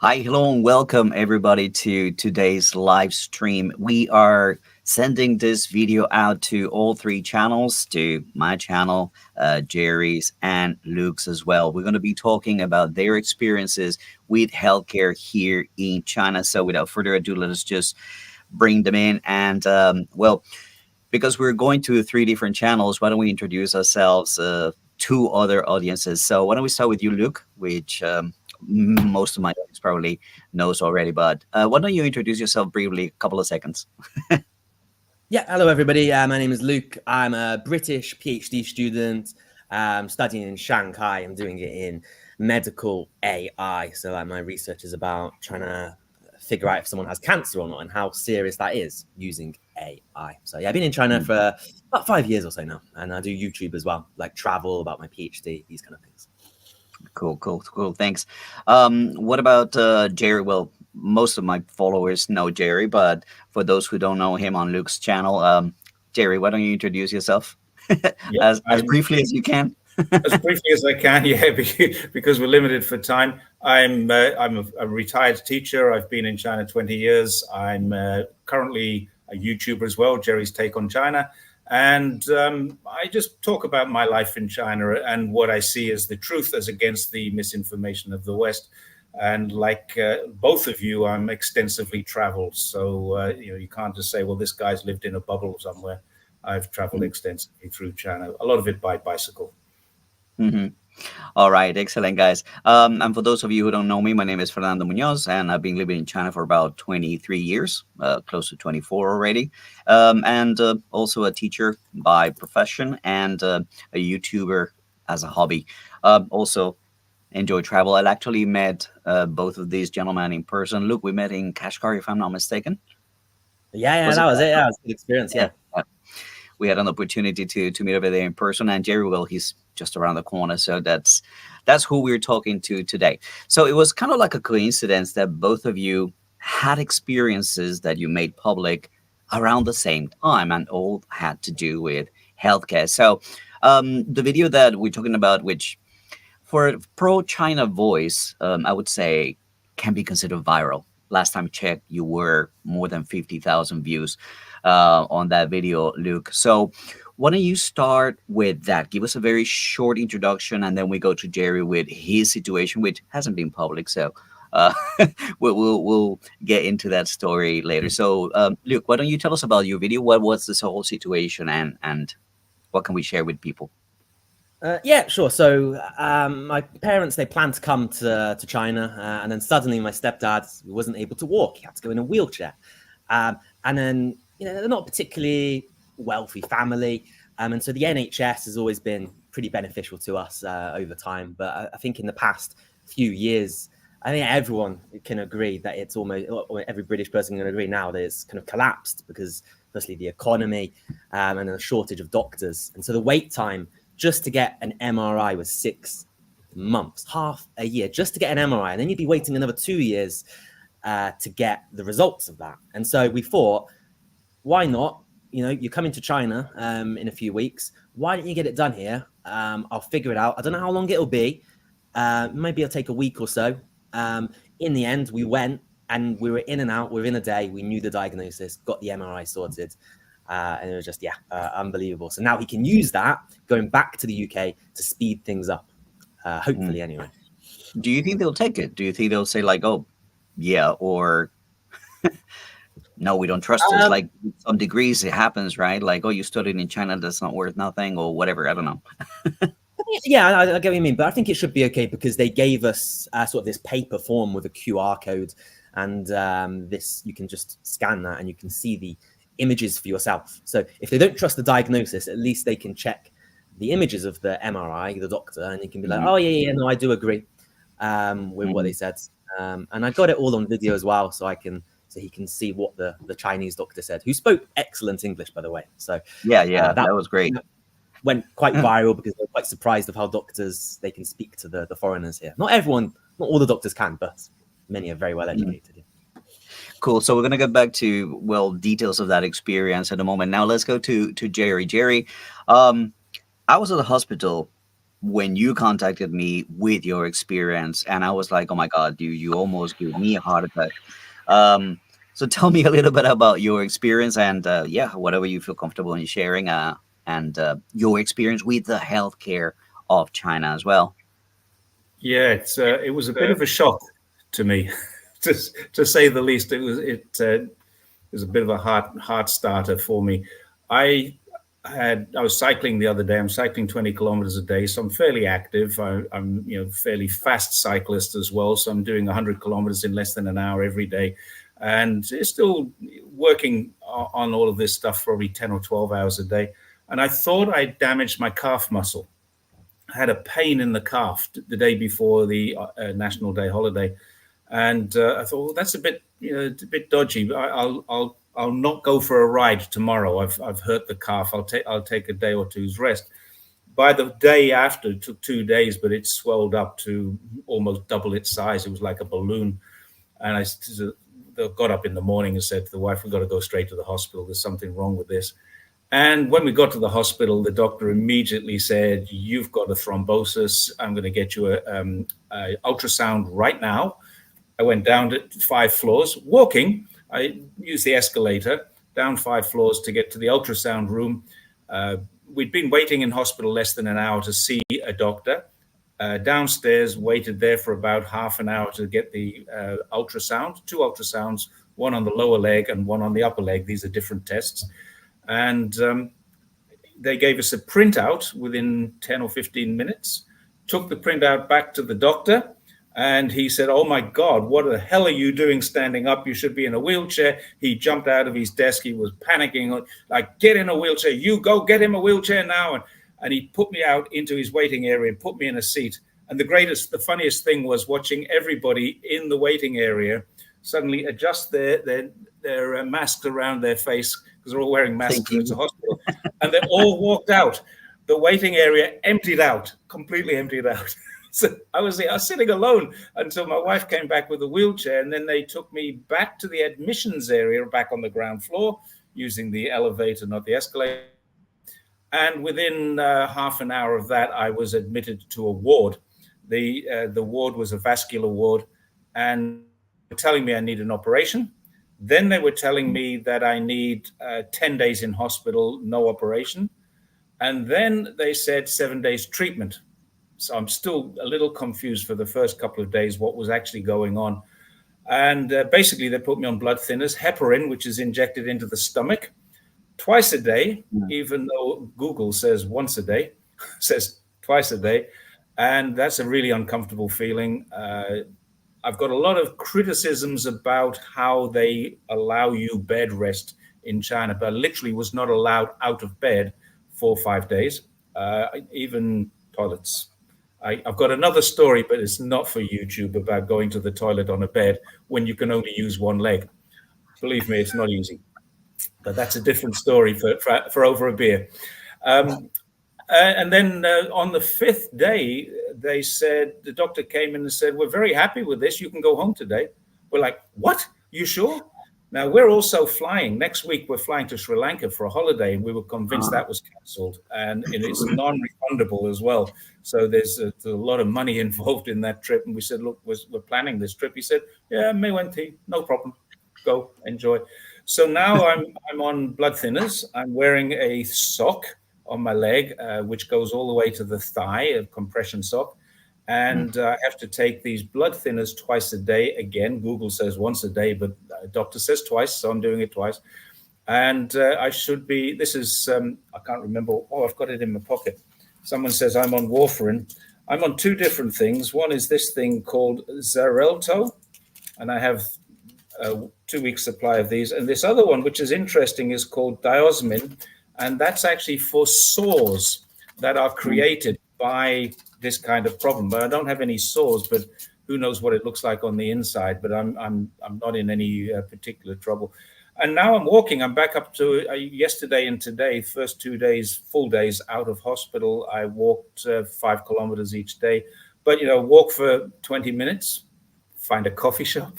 Hi, hello, and welcome everybody to today's live stream. We are sending this video out to all three channels, to my channel, Jerry's, and Luke's as well. We're going to be talking about their experiences with healthcare here in China. So, without further ado, let us just bring them in. And, because we're going to three different channels, why don't we introduce ourselves to other audiences? So, why don't we start with you, Luke, which most of my audience probably knows already, but why don't you introduce yourself briefly, a couple of seconds? Yeah, hello everybody. My name is Luke. I'm a British PhD student studying in Shanghai. I'm doing it in medical AI. So my research is about trying to figure out if someone has cancer or not and how serious that is using AI. So yeah, I've been in China for about 5 years or so now, and I do YouTube as well, like travel, about my PhD, these kind of things. Cool. Thanks. What about Jerry? Well, most of my followers know Jerry, but for those who don't know him on Luke's channel, Jerry, why don't you introduce yourself as briefly as you can? As briefly as I can, yeah, because we're limited for time. I'm a retired teacher. I've been in China 20 years. I'm currently a YouTuber as well, Jerry's Take on China. And I just talk about my life in China and what I see as the truth as against the misinformation of the West. And like both of you, I'm extensively traveled. So, you can't just say, well, this guy's lived in a bubble somewhere. I've traveled extensively through China, a lot of it by bicycle. Mm-hmm. All right, excellent, guys. And for those of you who don't know me, my name is Fernando Munoz, and I've been living in China for about 23 years, close to 24 already, and also a teacher by profession and a YouTuber as a hobby. Also enjoy travel. I actually met both of these gentlemen in person. Luke, we met in Kashgar, if I'm not mistaken. Yeah, that was it. Yeah, it was a good experience. Yeah. We had an opportunity to meet over there in person, and Jerry, well, he's just around the corner, so that's who we're talking to today. So it was kind of like a coincidence that both of you had experiences that you made public around the same time, and all had to do with healthcare. So the video that we're talking about, which for pro-China voice, I would say can be considered viral. Last time I checked, you were more than 50,000 views on that video, Luke. So why don't you start with that? Give us a very short introduction, and then we go to Jerry with his situation, which hasn't been public. So we'll get into that story later. So Luke, why don't you tell us about your video? What was this whole situation, and what can we share with people? Yeah, sure. So my parents, they planned to come to China, and then suddenly my stepdad wasn't able to walk. He had to go in a wheelchair. And then, they're not particularly wealthy family. And so the NHS has always been pretty beneficial to us over time. But I think in the past few years, I think everyone can agree that it's almost, or every British person can agree now that it's kind of collapsed because firstly the economy and a shortage of doctors. And so the wait time just to get an MRI was 6 months, half a year, just to get an MRI. And then you'd be waiting another 2 years to get the results of that. And so we thought, why not? You're coming to China in a few weeks. Why don't you get it done here? I'll figure it out. I don't know how long it'll be. Maybe it'll take a week or so. In the end, we went and we were in and out within a day. We knew the diagnosis, got the MRI sorted. And it was just, unbelievable. So now he can use that going back to the UK to speed things up, hopefully anyway. Do you think they'll take it? Do you think they'll say like, oh, yeah, or no, we don't trust this? Like some degrees it happens, right? Like, oh, you studied in China, that's not worth nothing or whatever. I don't know. Yeah, I get what you mean, but I think it should be okay because they gave us sort of this paper form with a QR code, and this you can just scan that and you can see the images for yourself. So if they don't trust the diagnosis, at least they can check the images of the MRI, the doctor, and you can be like, oh yeah, no, I do agree with what they said. And I got it all on video as well, so he can see what the Chinese doctor said, who spoke excellent English, by the way. So that was great. Went quite viral because they're quite surprised of how doctors, they can speak to the foreigners here. Not everyone, not all the doctors can, but many are very well educated. Cool. So we're going to get back to, details of that experience in a moment. Now let's go to Jerry. Jerry, I was at the hospital when you contacted me with your experience, and I was like, oh my god, you almost gave me a heart attack. Um, so tell me a little bit about your experience, and yeah, whatever you feel comfortable in sharing, and your experience with the healthcare of China as well. Yeah, it was a bit of a shock to me, to to say the least. It was a bit of a heart starter for me. I I was cycling the other day. I'm cycling 20 kilometers a day, so I'm fairly active. I'm fairly fast cyclist as well, so I'm doing 100 kilometers in less than an hour every day, and still working on all of this stuff probably 10 or 12 hours a day. And I thought I damaged my calf muscle. I had a pain in the calf the day before the National Day holiday, and I thought, well, that's a bit, it's a bit dodgy. But I'll not go for a ride tomorrow. I've hurt the calf. I'll take a day or two's rest. By the day after, it took 2 days, but it swelled up to almost double its size. It was like a balloon. And got up in the morning and said to the wife, "We've got to go straight to the hospital. There's something wrong with this." And when we got to the hospital, the doctor immediately said, "You've got a thrombosis. I'm going to get you a ultrasound right now." I went down to 5 floors walking. I used the escalator down 5 floors to get to the ultrasound room. We'd been waiting in hospital less than an hour to see a doctor. Downstairs, waited there for about half an hour to get the ultrasound, 2 ultrasounds, one on the lower leg and one on the upper leg. These are different tests. And they gave us a printout within 10 or 15 minutes, took the printout back to the doctor, and he said, "Oh my God, what the hell are you doing standing up? You should be in a wheelchair." He jumped out of his desk. He was panicking, like, "Get in a wheelchair. You go get him a wheelchair now." And he put me out into his waiting area and put me in a seat. And the funniest thing was watching everybody in the waiting area suddenly adjust their masks around their face, because they're all wearing masks because it's a hospital. And they all walked out. The waiting area emptied out, completely emptied out. So I was sitting alone until my wife came back with a wheelchair, and then they took me back to the admissions area, back on the ground floor, using the elevator, not the escalator. And within half an hour of that, I was admitted to a ward. The ward was a vascular ward, and they were telling me I need an operation. Then they were telling me that I need 10 days in hospital, no operation. And then they said 7 days treatment. So I'm still a little confused for the first couple of days what was actually going on. And basically, they put me on blood thinners, heparin, which is injected into the stomach twice a day, even though Google says once a day, says twice a day. And that's a really uncomfortable feeling. I've got a lot of criticisms about how they allow you bed rest in China, but I literally was not allowed out of bed for 5 days, even toilets. I've got another story, but it's not for YouTube, about going to the toilet on a bed when you can only use one leg. Believe me, it's not easy. But that's a different story for over a beer. And then on the 5th day, they said, the doctor came in and said, "We're very happy with this. You can go home today." We're like, "What? You sure?" Now, we're also flying. Next week, we're flying to Sri Lanka for a holiday, and we were convinced that was cancelled. And it's non-refundable as well. So there's a lot of money involved in that trip. And we said, "Look, we're planning this trip." He said, "Yeah, me wenti, no problem. Go, enjoy." So now I'm on blood thinners. I'm wearing a sock on my leg, which goes all the way to the thigh, a compression sock. And I have to take these blood thinners twice a day. Again, Google says once a day, but doctor says twice, so I'm doing it twice. And I should be, this is, I can't remember. Oh, I've got it in my pocket. Someone says I'm on warfarin. I'm on two different things. One is this thing called Xarelto, and I have a 2-week supply of these. And this other one, which is interesting, is called diosmin, and that's actually for sores that are created by this kind of problem. But I don't have any sores, but who knows what it looks like on the inside. But I'm not in any particular trouble. And now I'm walking. I'm back up to yesterday and today, first 2 days, full days out of hospital. I walked 5 kilometers each day, but walk for 20 minutes, find a coffee shop,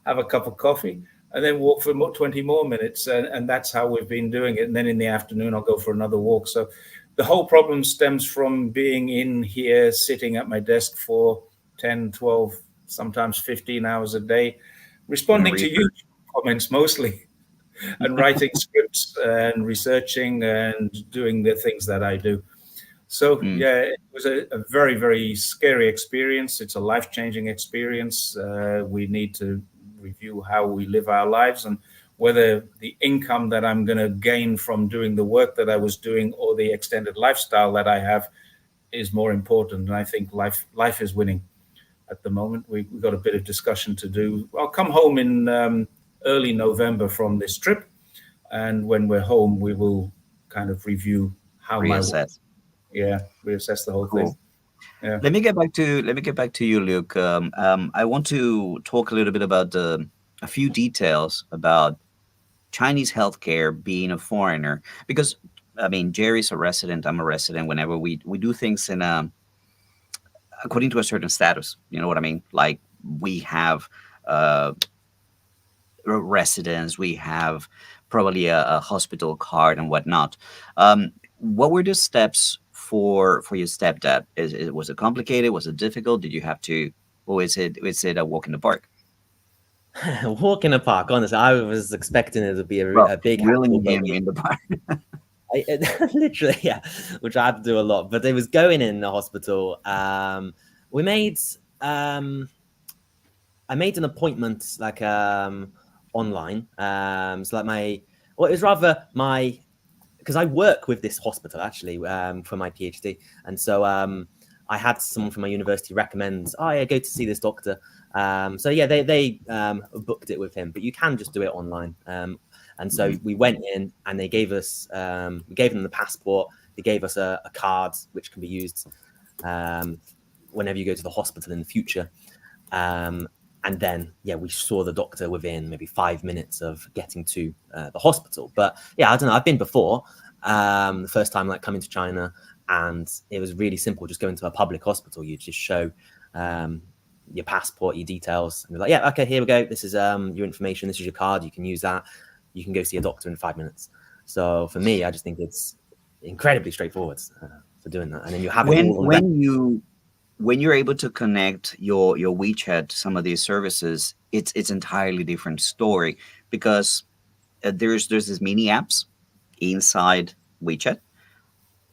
have a cup of coffee, and then walk for 20 more minutes. And that's how we've been doing it. And then in the afternoon, I'll go for another walk. So the whole problem stems from being in here, sitting at my desk for 10, 12, sometimes 15 hours a day, Doing responding to research. YouTube comments mostly, and writing scripts and researching and doing the things that I do. So Mm. yeah, it was a very, very scary experience. It's a life-changing experience. We need to review how we live our lives and whether the income that I'm going to gain from doing the work that I was doing or the extended lifestyle that I have is more important. And I think life is winning at the moment. We've got a bit of discussion to do. I'll come home in early November from this trip, and when we're home, we will kind of review how my Reassess. reassess the whole thing. Cool. Yeah. Let me get back to you, Luke. I want to talk a little bit about a few details about Chinese healthcare being a foreigner, because I mean Jerry's a resident, I'm a resident. Whenever we do things in according to a certain status, you know what I mean? Like we have uh, residence, we have probably a hospital card and whatnot. What were the steps for your stepdad? Was it complicated? Was it difficult? Did you have to, or is it a walk in the park? Walk in a park. Honestly, I was expecting it to be Well, a big hassle, wheeling but him in the park. literally, yeah, which I have to do a lot. But it was going in the hospital. We made I made an appointment like online. So like it was rather my, because I work with this hospital actually for my PhD, and so I had someone from my university recommend, oh yeah, go to see this doctor. So yeah, they booked it with him, but you can just do it online. And so we went in, and they gave us, we gave them the passport. They gave us a card which can be used whenever you go to the hospital in the future. And then, yeah, we saw the doctor within maybe 5 minutes of getting to the hospital. But yeah, I don't know. I've been before, the first time like coming to China, and it was really simple. Just go into a public hospital. You just show your passport, your details, and they're like, yeah, okay, here we go. This is your information. This is your card. You can use that. You can go see a doctor in 5 minutes. So for me, I just think it's incredibly straightforward for doing that. And then you have it all on when you're able to connect your WeChat to some of these services, it's entirely different story, because there's this mini apps inside WeChat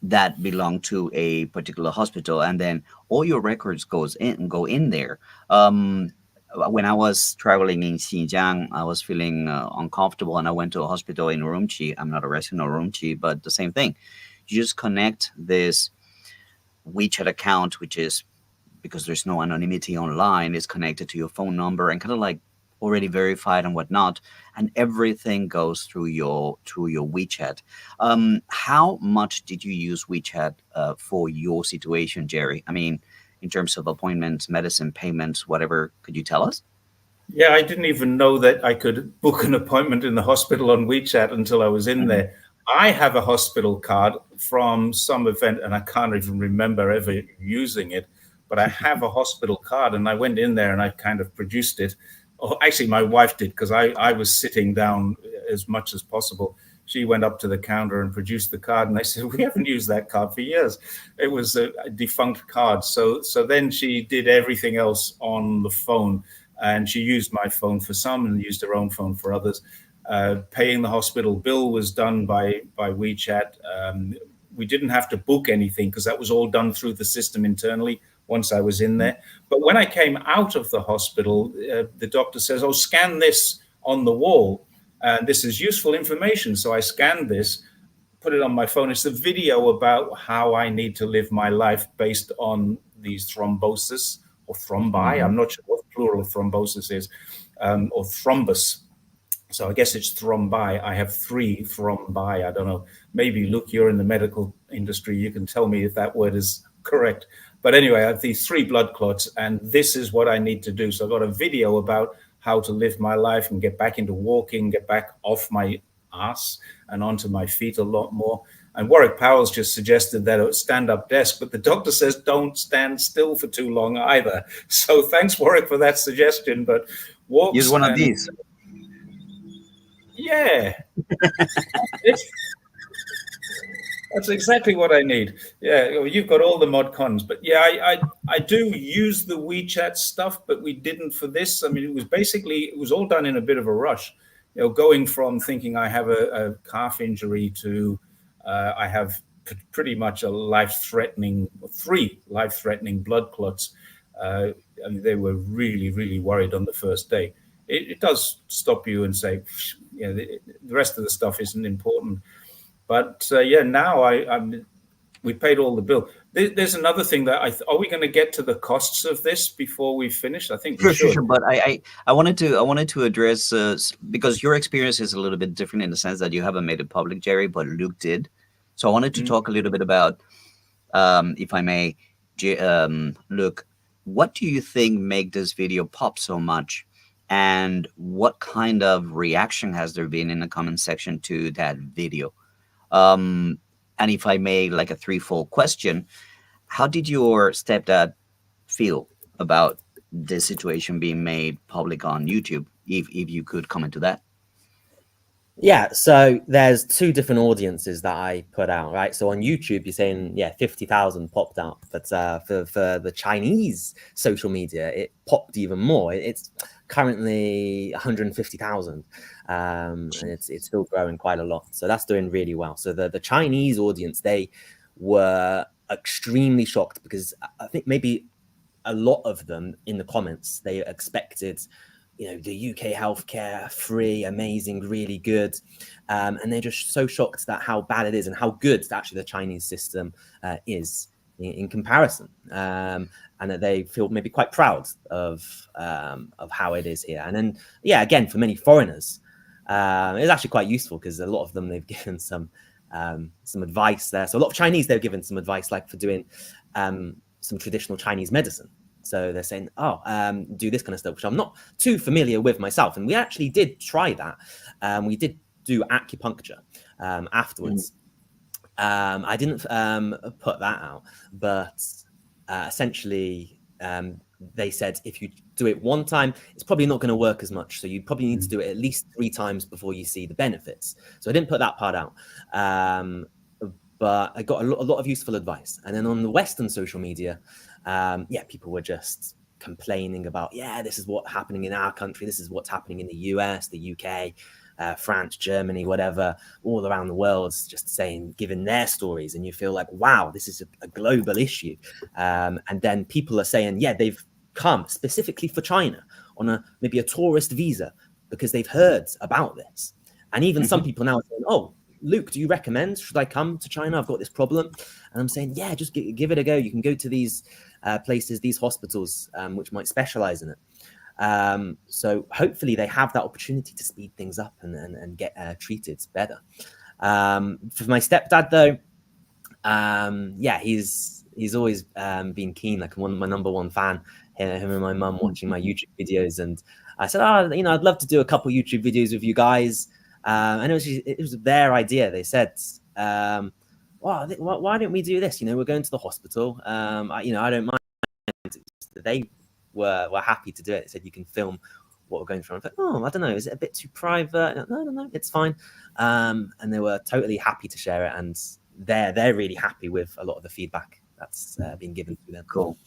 that belong to a particular hospital, and then all your records go in there. When I was traveling in Xinjiang, I was feeling uncomfortable, and I went to a hospital in Urumqi. I'm not a resident of Urumqi, but the same thing. You just connect this WeChat account, which is, because there's no anonymity online, is connected to your phone number and kind of like already verified and whatnot, and everything goes through your WeChat. How much did you use WeChat for your situation, Jerry? I mean, in terms of appointments, medicine, payments, whatever, could you tell us? Yeah, I didn't even know that I could book an appointment in the hospital on WeChat until I was in Mhm. there. I have a hospital card from some event, and I can't even remember ever using it, but I have a hospital card, and I went in there and I kind of produced it. Oh, actually, my wife did, because I was sitting down as much as possible. She went up to the counter and produced the card, and I said, "We haven't used that card for years. It was a defunct card." So then she did everything else on the phone, and she used my phone for some and used her own phone for others. Paying the hospital bill was done by WeChat. We didn't have to book anything because that was all done through the system internally once I was in there. But when I came out of the hospital, the doctor says, "Oh, scan this on the wall. And this is useful information." So I scanned this, put it on my phone. It's a video about how I need to live my life based on these thrombosis or thrombi. I'm Mhm. not sure what the plural of thrombosis is, or thrombus. So I guess it's thrombi. I have 3 thrombi. I don't know. Maybe, Luke, you're in the medical industry. You can tell me if that word is correct. But anyway, I have these 3 blood clots, and this is what I need to do. So I got a video about how to live my life and get back into walking, get back off my ass and onto my feet a lot more. And Warwick Powell's just suggested that a stand-up desk, but the doctor says don't stand still for too long either. So thanks, Warwick, for that suggestion. But Use walks one of and these. yeah, it's That's exactly what I need. Yeah, well, you've got all the mod cons, but yeah, I do use the WeChat stuff, but we didn't for this. I mean, it was all done in a bit of a rush. Going from thinking I have a calf injury to I have pretty much three life-threatening blood clots. And they were really, really worried on the first day. It does stop you and say, the rest of the stuff isn't important. But yeah, now we paid all the bill. There's another thing that are we going to get to the costs of this before we finish? I think we Sure, sure, should. sure. But I wanted to address because your experience is a little bit different in the sense that you haven't made it public, Jerry, but Luke did. So I wanted to Mm. talk a little bit about, if I may, Luke, what do you think make this video pop so much, and what kind of reaction has there been in the comment section to that video? Um, and if I may, like a threefold question, how did your stepdad feel about this situation being made public on YouTube? If you could comment to that. Yeah, so there's two different audiences that I put out, right? So on YouTube, you're saying, yeah, 50,000 popped out, but for the Chinese social media, it popped even more. It's currently 150,000, and it's still growing quite a lot. So that's doing really well. So the Chinese audience, they were extremely shocked because I think maybe a lot of them in the comments, they expected the UK healthcare, free, amazing, really good. And they're just so shocked at how bad it is and how good actually the Chinese system is in comparison. And that they feel maybe quite proud of how it is here. And then, yeah, again, for many foreigners, it's actually quite useful because a lot of them, they've given some advice there. So a lot of Chinese, they've given some advice like for doing some traditional Chinese medicine. So they're saying, do this kind of stuff, which I'm not too familiar with myself. And we actually did try that. We did do acupuncture afterwards. I didn't put that out, but essentially they said if you do it one time, it's probably not going to work as much. So you probably need to do it at least 3 times before you see the benefits. So I didn't put that part out. But I got a lot of useful advice. And then on the Western social media, people were just complaining about, this is what's happening in our country. This is what's happening in the US, the UK, France, Germany, whatever, all around the world, just saying, giving their stories. And you feel like, wow, this is a global issue. And then people are saying, they've come specifically for China on maybe a tourist visa because they've heard about this. And even some people now are saying, oh, Luke, do you recommend? Should I come to China? I've got this problem. And I'm saying, just give it a go. You can go to these places, these hospitals, which might specialize in it. So hopefully they have that opportunity to speed things up and get treated better. For my stepdad, though, he's always been keen, like my number one fan, him and my mum watching my YouTube videos. And I said, I'd love to do a couple YouTube videos with you guys. And it was their idea. They said, why don't we do this? We're going to the hospital. I don't mind. They were happy to do it. They said, you can film what we're going through. I thought, I don't know, is it a bit too private? No, it's fine. And they were totally happy to share it. And they're really happy with a lot of the feedback that's been given to them. Cool.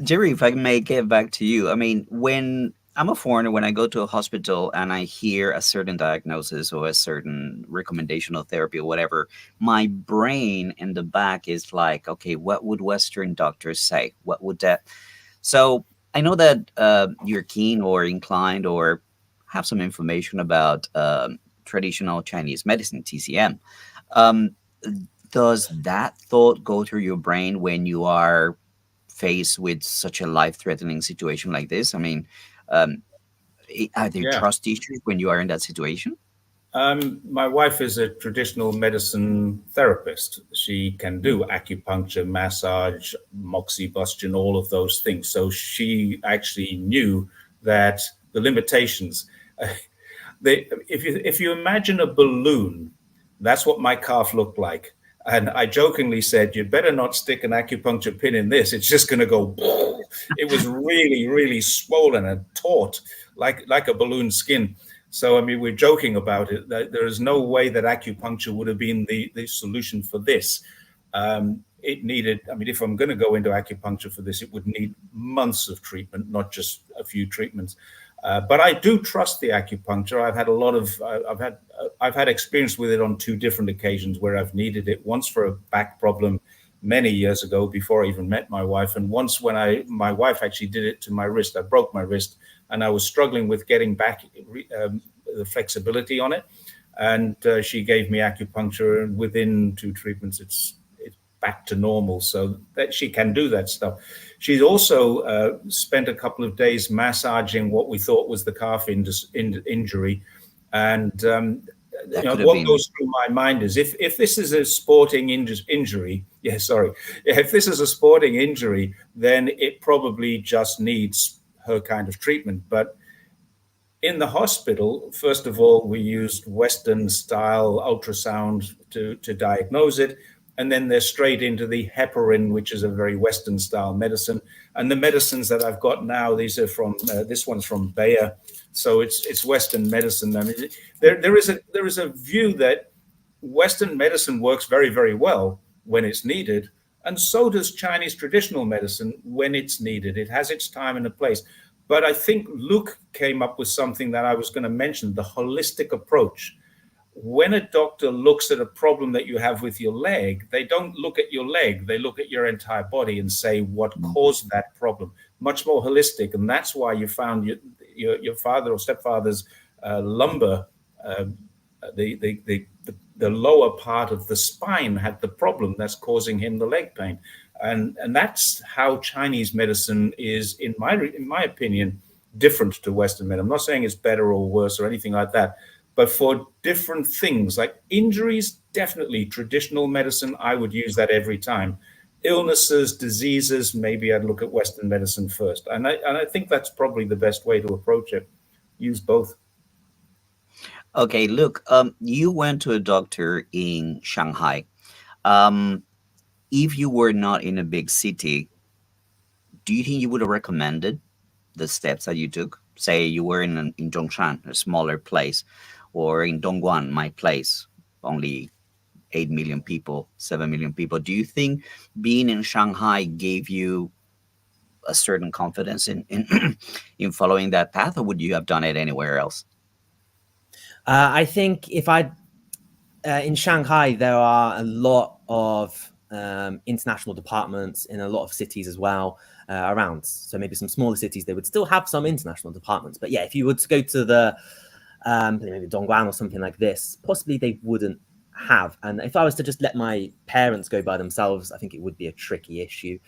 Jerry, if I may get back to you, I mean, when I'm a foreigner, when I go to a hospital and I hear a certain diagnosis or a certain recommendation of therapy or whatever, my brain in the back is like, okay, what would Western doctors say? What would that? So I know that you're keen or inclined or have some information about traditional Chinese medicine, TCM. Does that thought go through your brain when you are faced with such a life-threatening situation like this? I mean, are there trust issues when you are in that situation? My wife is a traditional medicine therapist. She can do acupuncture, massage, moxibustion, all of those things. So she actually knew that the limitations. If you imagine a balloon, that's what my calf looked like. And I jokingly said, "You better not stick an acupuncture pin in this. It's just going to go." It was really, really swollen and taut, like a balloon skin. So, I mean, we're joking about it. There is no way that acupuncture would have been the solution for this. It needed, I mean, if I'm going to go into acupuncture for this, it would need months of treatment, not just a few treatments. But I do trust the acupuncture. I've had a lot of, I've had experience with it on 2 different occasions where I've needed it. Once for a back problem many years ago, before I even met my wife, and once when my wife actually did it to my wrist. I broke my wrist, and I was struggling with getting back the flexibility on it. And she gave me acupuncture, and within 2 treatments, it's back to normal. So that she can do that stuff. She's also spent a couple of days massaging what we thought was the calf injury, and what goes through my mind is if this is a sporting injury, if this is a sporting injury, then it probably just needs her kind of treatment. But in the hospital, first of all, we used Western style ultrasound to diagnose it. And then they're straight into the heparin, which is a very Western style medicine. And the medicines that I've got now, these are from, this one's from Bayer. So it's Western medicine. I mean, there is a view that Western medicine works very, very well when it's needed. And so does Chinese traditional medicine when it's needed. It has its time and a place. But I think Luke came up with something that I was going to mention, the holistic approach. When a doctor looks at a problem that you have with your leg, they don't look at your leg, they look at your entire body and say what caused that problem. Much more holistic. And that's why you found your father or stepfather's lumbar, the lower part of the spine had the problem that's causing him the leg pain. And that's how Chinese medicine is, in my opinion, different to Western medicine. I'm not saying it's better or worse or anything like that. But for different things, like injuries, definitely traditional medicine, I would use that every time. Illnesses, diseases, maybe I'd look at Western medicine first. And I think that's probably the best way to approach it. Use both. Okay, look, you went to a doctor in Shanghai. If you were not in a big city, do you think you would have recommended the steps that you took? Say you were in Zhongshan, a smaller place, or in Dongguan, my place, only 8 million people, 7 million people. Do you think being in Shanghai gave you a certain confidence in in following that path, or would you have done it anywhere else? I think if in Shanghai, there are a lot of international departments in a lot of cities as well around. So maybe some smaller cities, they would still have some international departments. But yeah, if you were to go to the maybe Dongguan or something like this, possibly they wouldn't have. And if I was to just let my parents go by themselves, I think it would be a tricky issue.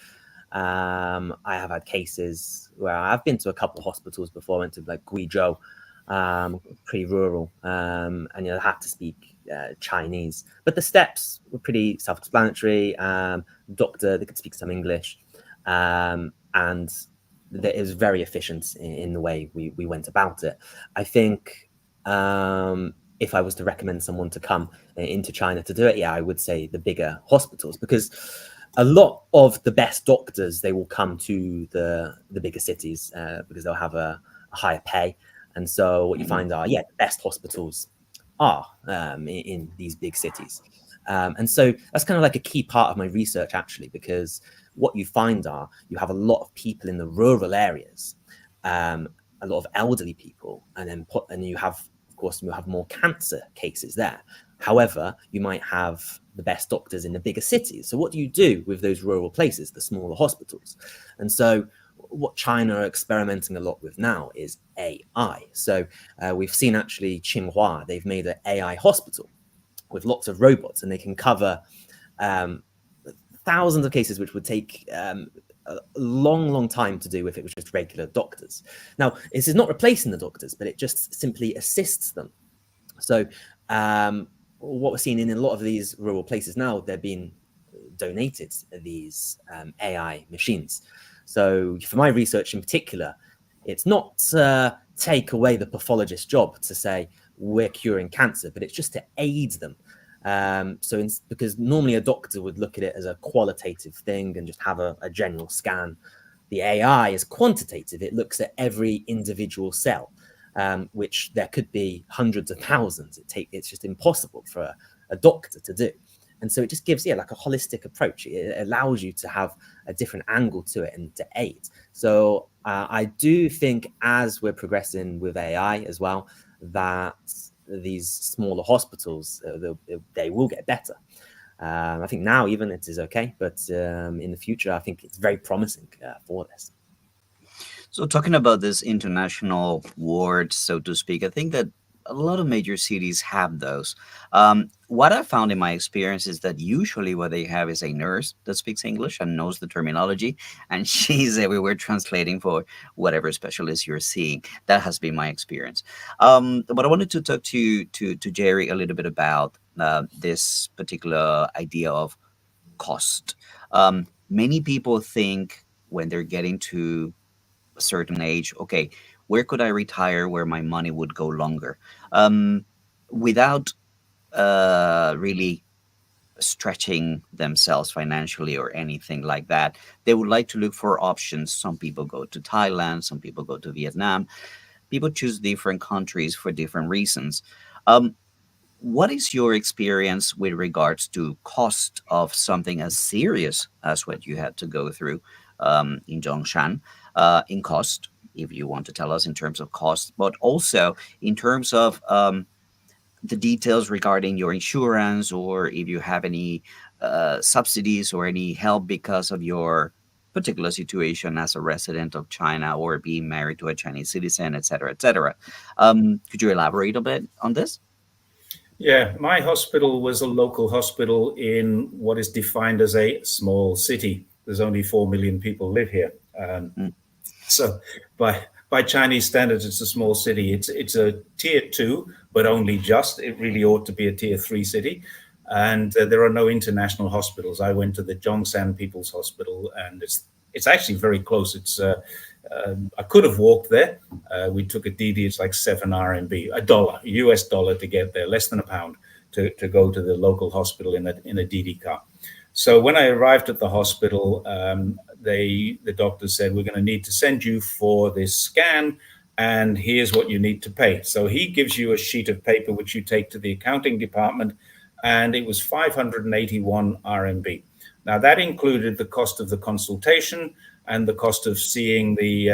I have had cases where I've been to a couple of hospitals before. I went to like Guizhou, pretty rural, and you had to speak Chinese. But the steps were pretty self-explanatory. Doctor, they could speak some English, and it was very efficient in the way we went about it. I think if I was to recommend someone to come into China to do it, yeah, I would say the bigger hospitals, because a lot of the best doctors, they will come to the bigger cities because they'll have a higher pay. And so what you find are, the best hospitals are in these big cities. And so that's kind of like a key part of my research, actually, because what you find are you have a lot of people in the rural areas, a lot of elderly people, and you have, of course, you have more cancer cases there. However, you might have the best doctors in the bigger cities. So what do you do with those rural places, the smaller hospitals? And so what China are experimenting a lot with now is AI. So we've seen actually Tsinghua, they've made an AI hospital with lots of robots, and they can cover thousands of cases, which would take a long time to do if it was just regular doctors. Now, this is not replacing the doctors, but it just simply assists them. So what we're seeing in a lot of these rural places now, they're being donated these AI machines. So for my research in particular, it's not to take away the pathologist's job to say we're curing cancer, but it's just to aid them. Because normally a doctor would look at it as a qualitative thing and just have a general scan. The AI is quantitative. It looks at every individual cell. which there could be hundreds of thousands. It's just impossible for a doctor to do. And so it just gives, like a holistic approach. It allows you to have a different angle to it and to aid. So I do think as we're progressing with AI as well, that these smaller hospitals, they will get better. I think now even it is okay, but in the future, I think it's very promising for this. So talking about this international ward, so to speak, I think that a lot of major cities have those. What I found in my experience is that usually what they have is a nurse that speaks English and knows the terminology, and she's everywhere translating for whatever specialist you're seeing. That has been my experience. But I wanted to talk to Jerry a little bit about this particular idea of cost. Many people think when they're getting to a certain age, okay, where could I retire where my money would go longer, without really stretching themselves financially or anything like that. They would like to look for options. Some people go to Thailand, some people go to Vietnam. People choose different countries for different reasons. Um, what is your experience with regards to cost of something as serious as what you had to go through in Zhongshan, in cost, if you want to tell us in terms of cost, but also in terms of the details regarding your insurance, or if you have any subsidies or any help because of your particular situation as a resident of China or being married to a Chinese citizen, et cetera, et cetera. Could you elaborate a bit on this? Yeah, my hospital was a local hospital in what is defined as a small city. There's only 4 million people live here. So by Chinese standards, it's a small city. It's a tier 2, but only just. It really ought to be a tier 3 city. And there are no international hospitals. I went to the Zhongshan People's Hospital, and it's actually very close. I could have walked there. We took a DD. It's like 7 RMB, US dollar to get there, less than a pound to go to the local hospital in a DD car. So when I arrived at the hospital, the doctor said, we're going to need to send you for this scan, and here's what you need to pay. So he gives you a sheet of paper, which you take to the accounting department, and it was 581 RMB. Now, that included the cost of the consultation and the cost of seeing the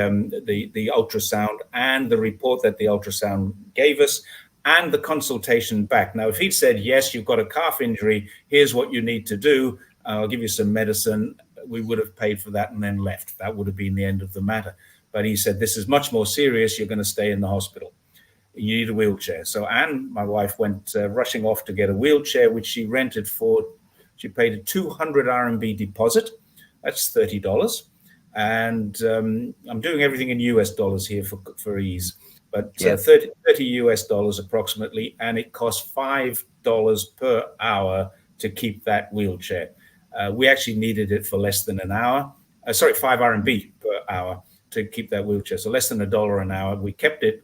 ultrasound and the report that the ultrasound gave us, and the consultation back. Now, if he'd said, yes, you've got a calf injury, here's what you need to do, I'll give you some medicine, we would have paid for that and then left. That would have been the end of the matter. But he said, this is much more serious. You're going to stay in the hospital. You need a wheelchair. So Anne, my wife, went rushing off to get a wheelchair, which she rented for. She paid a 200 RMB deposit. That's $30. And I'm doing everything in US dollars here for ease. But Yeah. 30 US dollars approximately. And it costs $5 per hour to keep that wheelchair. We actually needed it for less than an hour. 5 RMB per hour to keep that wheelchair. So less than $1 an hour. We kept it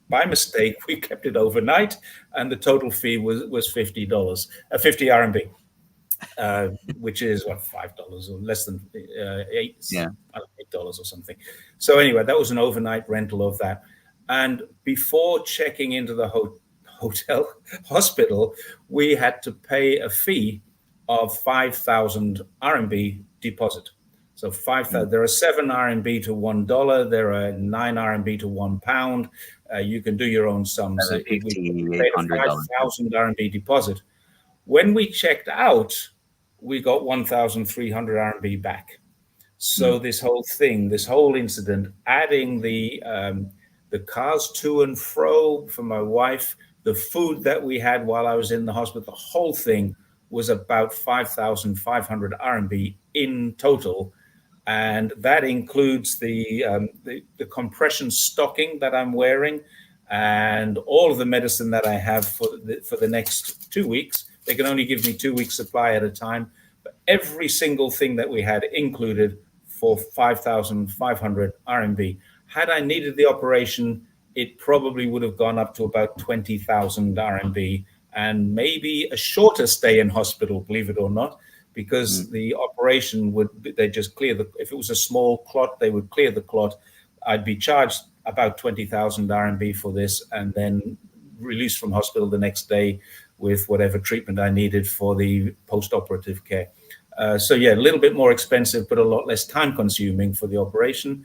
by mistake. We kept it overnight, and the total fee was $50, 50 RMB, which is what, $5 or less than $8 or something. So anyway, that was an overnight rental of that. And before checking into the hospital, we had to pay a fee of 5,000 RMB deposit. So 5,000. There are 7 RMB to $1. There are 9 RMB to £1. You can do your own sums. We paid a 5,000 RMB deposit. When we checked out, we got 1,300 RMB back. So this whole incident, adding the cars to and fro for my wife, the food that we had while I was in the hospital, the whole thing was about 5,500 RMB in total. And that includes the compression stocking that I'm wearing and all of the medicine that I have for the next 2 weeks. They can only give me 2 weeks supply at a time. But every single thing that we had included for 5,500 RMB. Had I needed the operation, it probably would have gone up to about 20,000 RMB and maybe a shorter stay in hospital, believe it or not, because the operation they just clear if it was a small clot, they would clear the clot. I'd be charged about 20,000 RMB for this, and then released from hospital the next day with whatever treatment I needed for the post-operative care. So yeah, a little bit more expensive, but a lot less time consuming for the operation,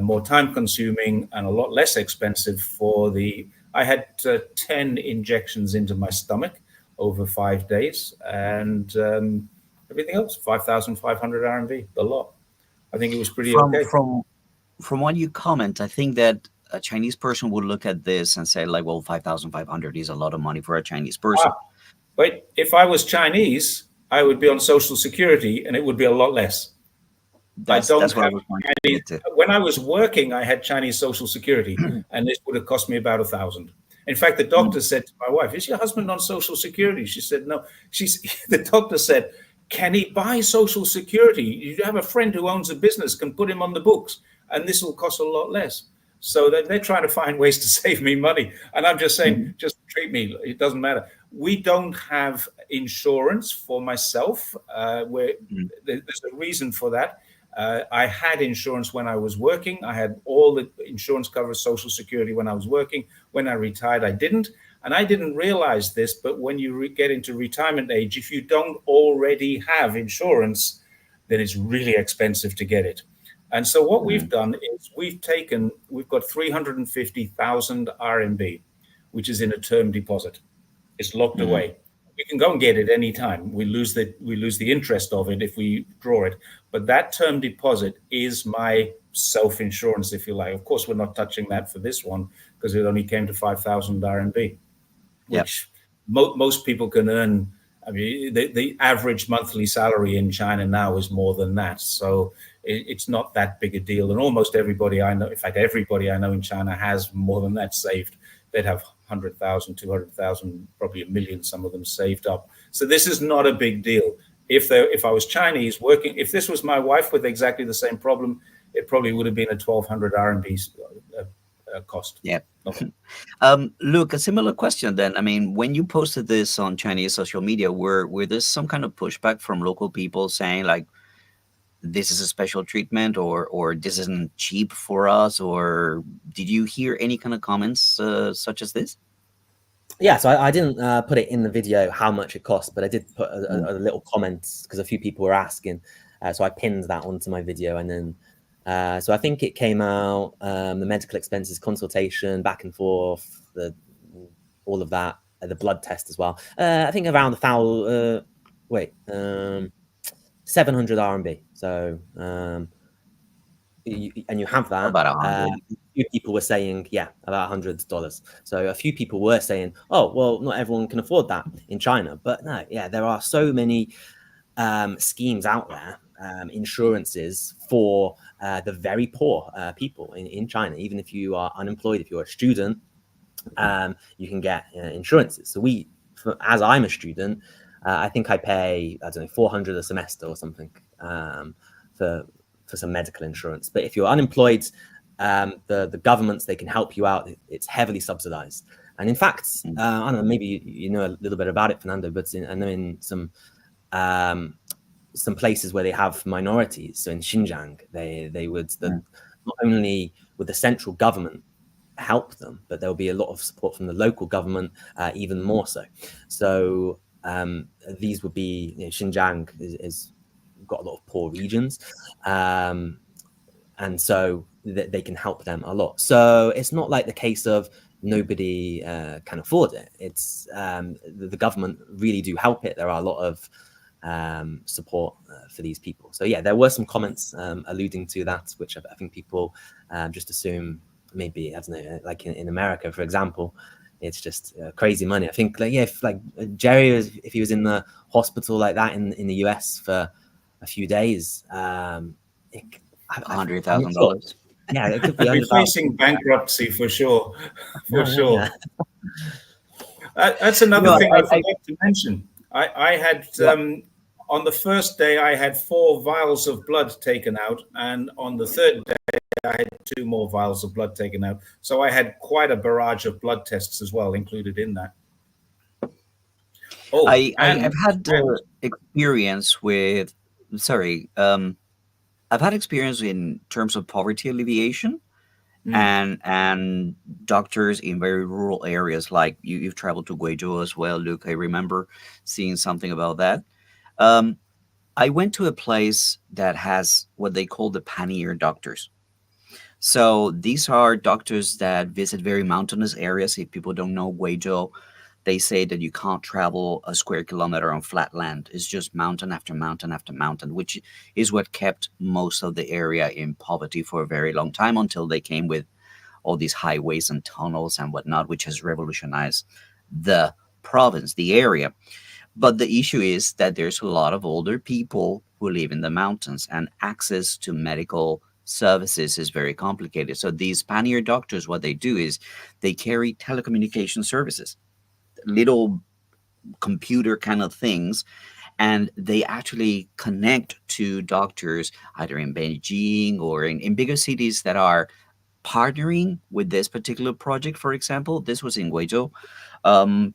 more time consuming and a lot less expensive for the, I had 10 injections into my stomach over 5 days, and everything else, 5,500 RMB, a lot. I think it was pretty From okay. from what you comment, I think that a Chinese person would look at this and say, like, well, 5,500 is a lot of money for a Chinese person. But if I was Chinese, I would be on Social Security, and it would be a lot less. That's what I was going to get to. When I was working, I had Chinese Social Security, and this would have cost me about 1,000. In fact, the doctor said to my wife, "Is your husband on Social Security?" She said, "No." The doctor said, "Can he buy Social Security? You have a friend who owns a business, can put him on the books, and this will cost a lot less." So they're trying to find ways to save me money, and I'm just saying, just treat me. It doesn't matter. We don't have insurance for myself. There's a reason for that. I had insurance when I was working. I had all the insurance cover, Social Security when I was working. When I retired, I didn't. And I didn't realize this, but when you get into retirement age, if you don't already have insurance, then it's really expensive to get it. And so what we've done is we've got 350,000 RMB, which is in a term deposit. It's locked away. We can go and get it anytime. We lose the interest of it if we draw it. But that term deposit is my self-insurance, if you like. Of course, we're not touching that for this one because it only came to 5,000 RMB, which most people can earn. I mean, the average monthly salary in China now is more than that. So it's not that big a deal. And almost everybody I know, in fact, everybody I know in China has more than that saved. They'd have 100,000, 200,000, probably 1 million, some of them saved up. So this is not a big deal. If I was Chinese working, if this was my wife with exactly the same problem, it probably would have been a 1,200 RMB cost. Yeah. Okay. Luke, a similar question then. I mean, when you posted this on Chinese social media, were there some kind of pushback from local people saying, like, this is a special treatment, or this isn't cheap for us, or did you hear any kind of comments such as this? Yeah, so I didn't put it in the video how much it cost, but I did put a little comment because a few people were asking. So I pinned that onto my video, and then so I think it came out, the medical expenses, consultation, back and forth, all of that, the blood test as well. I think around 700 RMB. So and you have that. About 100. A few people were saying, about $100. So a few people were saying, oh, well, not everyone can afford that in China. But no, there are so many schemes out there, insurances for the very poor people in China. Even if you are unemployed, if you're a student, you can get insurances. So as I'm a student, I think I pay, I don't know, 400 a semester or something for some medical insurance. But if you're unemployed, the governments, they can help you out. It's heavily subsidized. And in fact, I don't know, maybe you know a little bit about it, Fernando, but I know in some places where they have minorities, so in Xinjiang, they would, not only would the central government help them, but there'll be a lot of support from the local government, even more so. So these would be, Xinjiang is got a lot of poor regions, and so they can help them a lot. So it's not like the case of nobody can afford it. It's the government really do help it. There are a lot of support for these people. So there were some comments alluding to that, which I think people just assume maybe, I don't know, like in America, for example, it's just crazy money. I think if Jerry if he was in the hospital like that in the US for a few days, $100,000. Yeah, it could be facing bankruptcy for sure. Sure. That's another thing I forgot to mention. I had on the first day I had 4 vials of blood taken out, and on the third day I had 2 more vials of blood taken out. So I had quite a barrage of blood tests as well included in that. Oh, I've had experience with. Sorry, I've had experience in terms of poverty alleviation, and doctors in very rural areas, like you've traveled to Guizhou as well, Luke. I remember seeing something about that. Um, I went to a place that has what they call the pannier doctors. So these are doctors that visit very mountainous areas. If people don't know Guizhou, they say that you can't travel a square kilometer on flat land. It's just mountain after mountain after mountain, which is what kept most of the area in poverty for a very long time until they came with all these highways and tunnels and whatnot, which has revolutionized the province, the area. But the issue is that there's a lot of older people who live in the mountains, and access to medical services is very complicated. So these pioneer doctors, what they do is they carry telecommunication services, little computer kind of things, and they actually connect to doctors either in Beijing or in bigger cities that are partnering with this particular project. For example, this was in Guizhou. Um,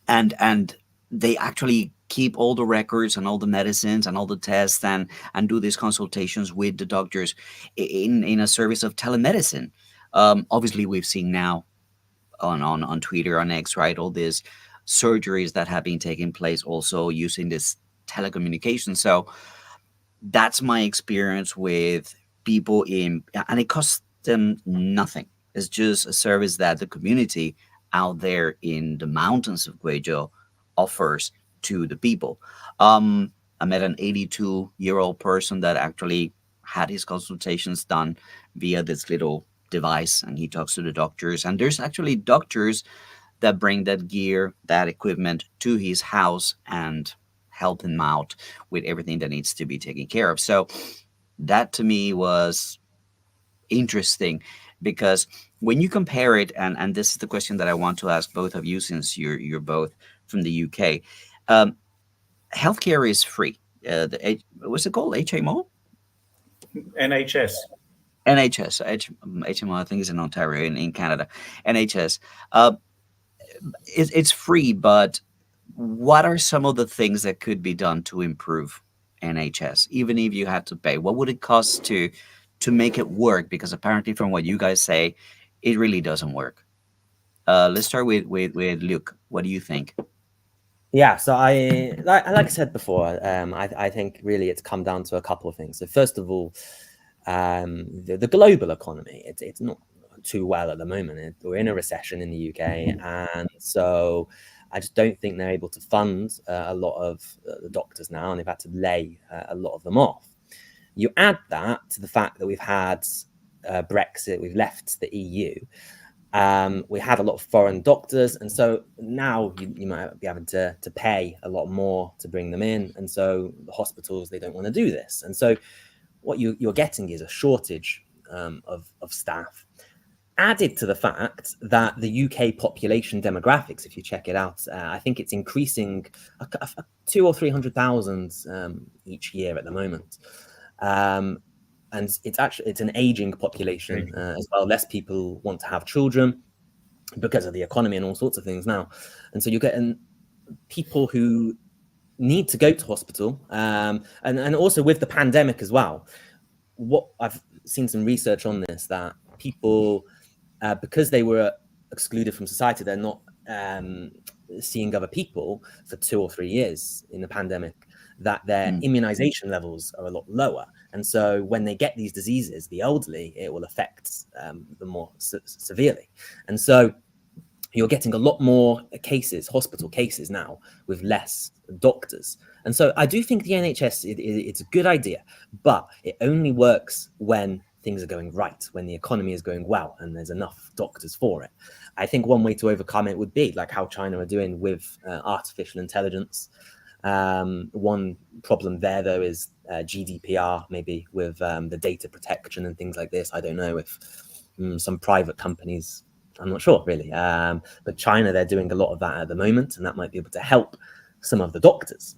and they actually keep all the records and all the medicines and all the tests, and do these consultations with the doctors in a service of telemedicine. Obviously, we've seen now on Twitter, on X, right, all these surgeries that have been taking place also using this telecommunication. So that's my experience with people in, and it costs them nothing. It's just a service that the community out there in the mountains of Guizhou offers to the people. I met an 82-year-old person that actually had his consultations done via this little device, and he talks to the doctors. And there's actually doctors that bring that gear, that equipment to his house and help him out with everything that needs to be taken care of. So that to me was interesting, because when you compare it, and this is the question that I want to ask both of you, since you're both from the UK. Healthcare is free. What's it called? HMO? NHS. NHS. HMO, I think, is in Ontario, in Canada. NHS. It's free, but what are some of the things that could be done to improve NHS, even if you had to pay? What would it cost to make it work? Because apparently, from what you guys say, it really doesn't work. Let's start with Luke. What do you think? Yeah, so like I said before, I think really it's come down to a couple of things. So first of all, the global economy, it's not too well at the moment. We're in a recession in the UK, and so I just don't think they're able to fund a lot of the doctors now, and they've had to lay a lot of them off. You add that to the fact that we've had Brexit, we've left the EU. We had a lot of foreign doctors, and so now you might be having to pay a lot more to bring them in, and so the hospitals, they don't want to do this, and so what you're getting is a shortage of staff, added to the fact that the UK population demographics, if you check it out, I think it's increasing 200,000 or 300,000 each year at the moment. And it's an aging population as well. Less people want to have children because of the economy and all sorts of things now. And so you're getting people who need to go to hospital. And also with the pandemic as well, what I've seen some research on this, that people, because they were excluded from society, they're not seeing other people for 2 or 3 years in the pandemic, that their immunization levels are a lot lower. And so when they get these diseases, the elderly, it will affect them more severely. And so you're getting a lot more cases, hospital cases now, with less doctors. And so I do think the NHS, it's a good idea, but it only works when things are going right, when the economy is going well and there's enough doctors for it. I think one way to overcome it would be like how China are doing with artificial intelligence. One problem there, though, is GDPR, maybe with the data protection and things like this. I don't know if some private companies, I'm not sure really, but China, they're doing a lot of that at the moment, and that might be able to help some of the doctors.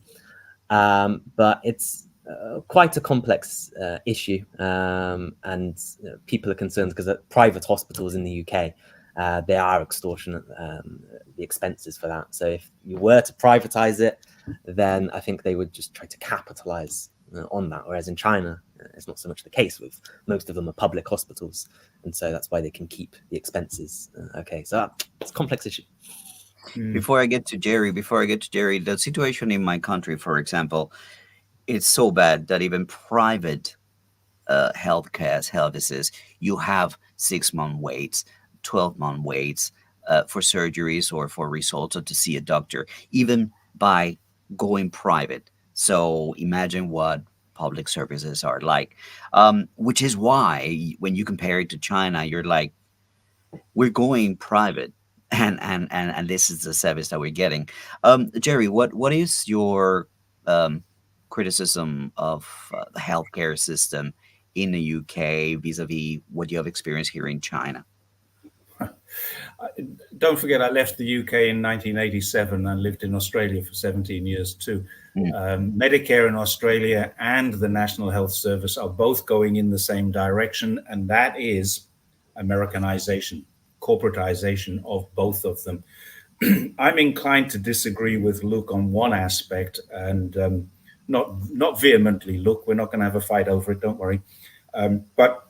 But it's quite a complex issue, and people are concerned because private hospitals in the UK, they are extortionate, the expenses for that. So if you were to privatize it, then I think they would just try to capitalize on that, whereas in China, it's not so much the case. With most of them are public hospitals, and so that's why they can keep the expenses. Okay, so it's a complex issue. Before I get to Jerry, the situation in my country, for example, it's so bad that even private healthcare services, you have 6 month waits, 12-month waits for surgeries or for results or to see a doctor, even by going private. So imagine what public services are like, which is why when you compare it to China, you're like, we're going private. And this is the service that we're getting. Jerry, what is your um, criticism of the healthcare system in the UK vis-a-vis what you have experienced here in China? Don't forget, I left the UK in 1987 and lived in Australia for 17 years too. Mm. Medicare in Australia and the National Health Service are both going in the same direction, and that is Americanization, corporatization of both of them. I'm inclined to disagree with Luke on one aspect, and not vehemently, Luke. We're not going to have a fight over it, don't worry. But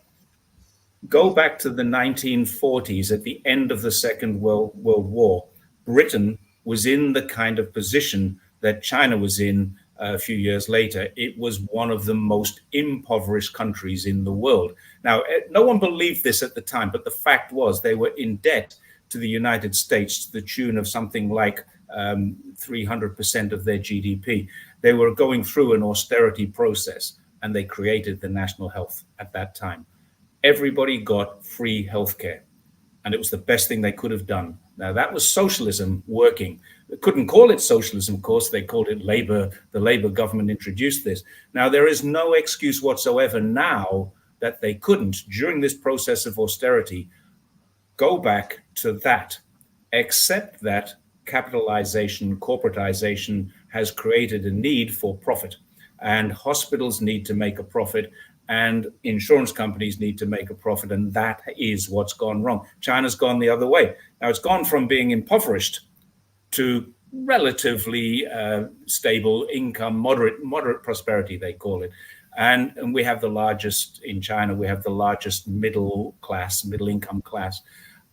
go back to the 1940s, at the end of the Second World War. Britain was in the kind of position that China was in a few years later. It was one of the most impoverished countries in the world. Now, no one believed this at the time, but the fact was they were in debt to the United States to the tune of something like 300% of their GDP. They were going through an austerity process, and they created the national health at that time. Everybody got free healthcare, and it was the best thing they could have done. Now, that was socialism working. They couldn't call it socialism, of course. They called it labor. The Labor government introduced this. Now, there is no excuse whatsoever now that they couldn't, during this process of austerity, go back to that, except that capitalization, corporatization has created a need for profit, and hospitals need to make a profit, and insurance companies need to make a profit, and that is what's gone wrong. China's gone the other way. Now, it's gone from being impoverished to relatively stable income, moderate prosperity, they call it. And we have the largest, in China, we have the largest middle income class.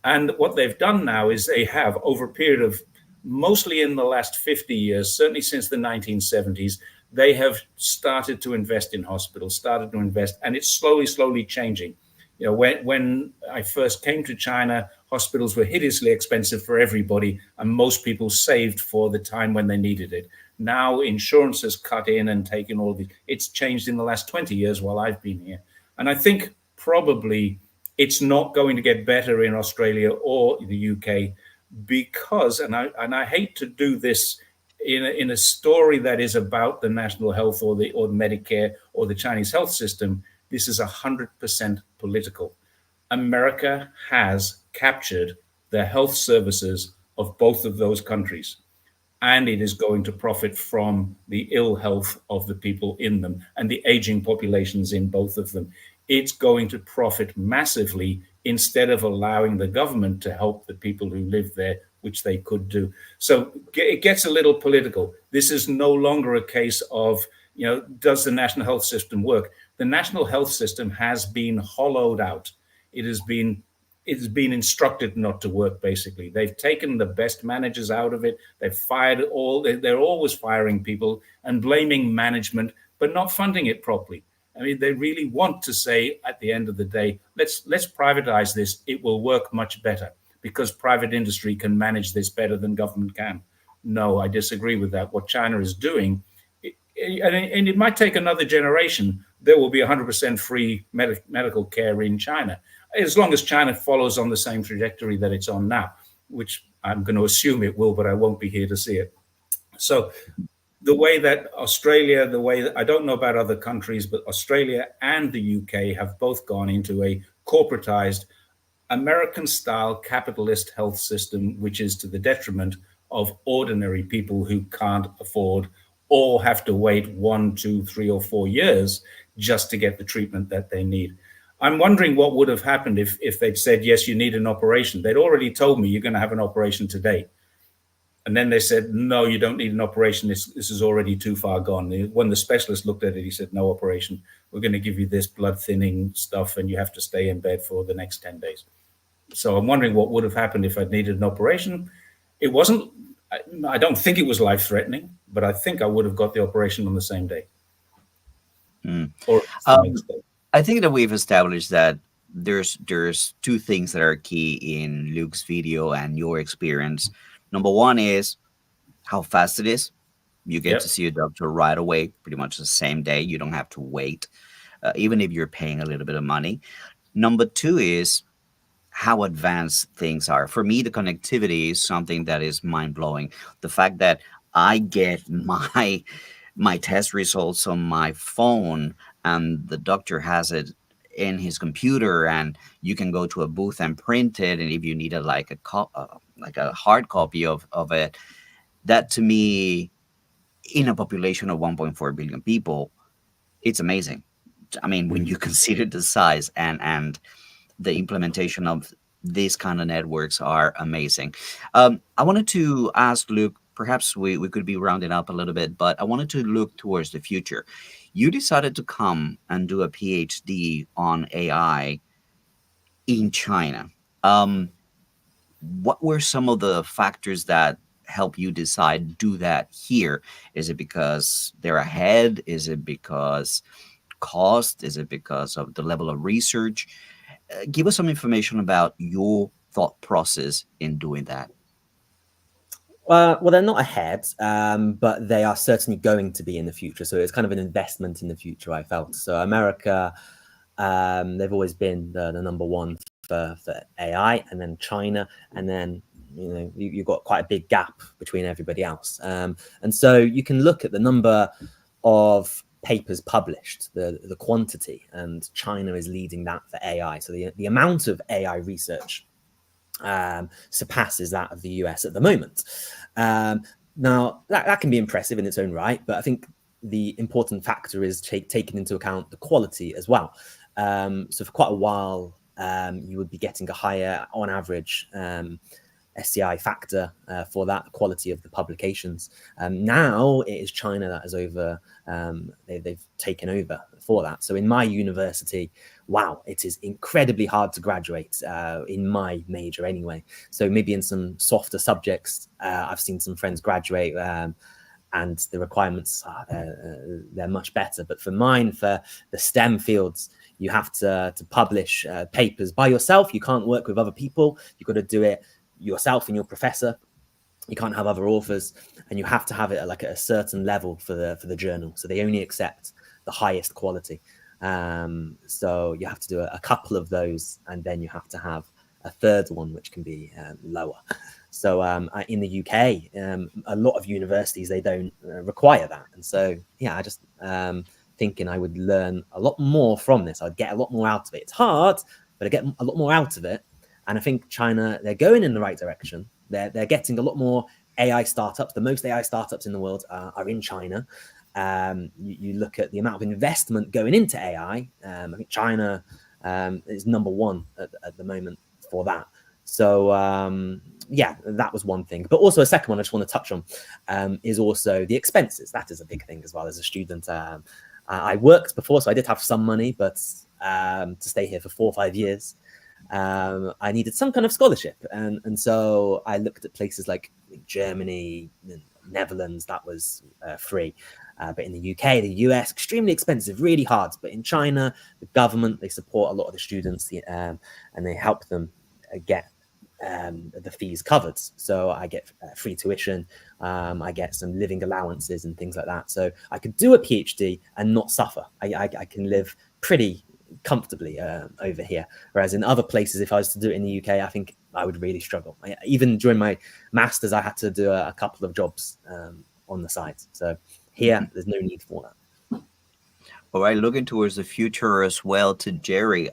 And what they've done now is they have, over a period of mostly in the last 50 years, certainly since the 1970s, they have started to invest in hospitals, and it's slowly changing. You know, when I first came to China, hospitals were hideously expensive for everybody, and most people saved for the time when they needed it. Now insurance has cut in and taken all the. It's changed in the last 20 years while I've been here, and I think probably it's not going to get better in Australia or the UK because, and I hate to do this in a story that is about the national health or the Medicare or the Chinese health system. This is 100% political. America has captured the health services of both of those countries, and it is going to profit from the ill health of the people in them and the aging populations in both of them. It's going to profit massively instead of allowing the government to help the people who live there, which they could do. So it gets a little political. This is no longer a case of, does the national health system work? The national health system has been hollowed out. It has been instructed not to work, basically. They've taken the best managers out of it. They've fired they're always firing people and blaming management, but not funding it properly. I mean, they really want to say at the end of the day, let's privatize this. It will work much better because private industry can manage this better than government can. No, I disagree with that. What China is doing, and it might take another generation, there will be 100% free medical care in China, as long as China follows on the same trajectory that it's on now, which I'm going to assume it will, but I won't be here to see it. So the way that Australia, I don't know about other countries, but Australia and the UK have both gone into a corporatized American-style capitalist health system, which is to the detriment of ordinary people who can't afford or have to wait 1, 2, 3, or 4 years just to get the treatment that they need. I'm wondering what would have happened if they'd said, yes, you need an operation. They'd already told me you're going to have an operation today. And then they said, no, you don't need an operation. This is already too far gone. When the specialist looked at it, he said, no operation. We're going to give you this blood thinning stuff, and you have to stay in bed for the next 10 days. So I'm wondering what would have happened if I'd needed an operation. It wasn't, I don't think it was life threatening, but I think I would have got the operation on the same day Mm. or the Um, next day. I think that we've established that there's two things that are key in Luke's video and your experience. Number one is how fast it is. You get to Yep. see a doctor right away, pretty much the same day. You don't have to wait, even if you're paying a little bit of money. Number two is how advanced things are. For me, the connectivity is something that is mind blowing. The fact that I get my test results on my phone and the doctor has it in his computer, and you can go to a booth and print it, and if you need a like a hard copy of it, that to me, in a population of 1.4 billion people, it's amazing. I mean, when you consider the size and the implementation of these kind of networks are amazing. I wanted to ask Luke, perhaps we could be rounding up a little bit, but I wanted to look towards the future. You decided to come and do a PhD on AI in China. Um, what were some of the factors that help you decide do that here? Is it because they're ahead? Is it because cost? Is it because of the level of research? Give us some information about your thought process in doing that. Well, they're not ahead, but they are certainly going to be in the future. So it's kind of an investment in the future, I felt. So America, they've always been the number one for AI, and then China, and then you've got quite a big gap between everybody else. And so you can look at the number of papers published, the quantity, and China is leading that for AI. So the amount of AI research surpasses that of the US at the moment. Now, that can be impressive in its own right, but I think the important factor is taking into account the quality as well. So for quite a while, you would be getting a higher, on average, SCI factor for that quality of the publications. Now it is China that is over, they've taken over for that. So in my university, wow, it is incredibly hard to graduate in my major anyway. So maybe in some softer subjects, I've seen some friends graduate and the requirements they're much better. But for mine, for the STEM fields, you have to publish papers by yourself. You can't work with other people. You've got to do it yourself and your professor. You can't have other authors, and you have to have it at a certain level for the journal. So they only accept the highest quality. So you have to do a couple of those, and then you have to have a third one, which can be lower. So in the UK, a lot of universities, they don't require that. And so, yeah, I just thinking I would learn a lot more from this. I'd get a lot more out of it. It's hard, but I get a lot more out of it. And I think China, they're going in the right direction. They're getting a lot more AI startups. The most AI startups in the world are in China. You look at the amount of investment going into AI. I think China is number one at the moment for that. So yeah, that was one thing. But also a second one I just want to touch on is also the expenses. That is a big thing as well as a student. I worked before, so I did have some money, but to stay here for 4 or 5 years, I needed some kind of scholarship. And so I looked at places like Germany, Netherlands, that was free. But in the UK, the US, extremely expensive, really hard. But in China, the government, they support a lot of the students and they help them get the fees covered. So I get free tuition, I get some living allowances and things like that. So I could do a PhD and not suffer. I can live pretty comfortably over here. Whereas in other places, if I was to do it in the UK, I think I would really struggle. Even during my master's, I had to do a couple of jobs on the side. So here, there's no need for that. All right, looking towards the future as well to Jerry.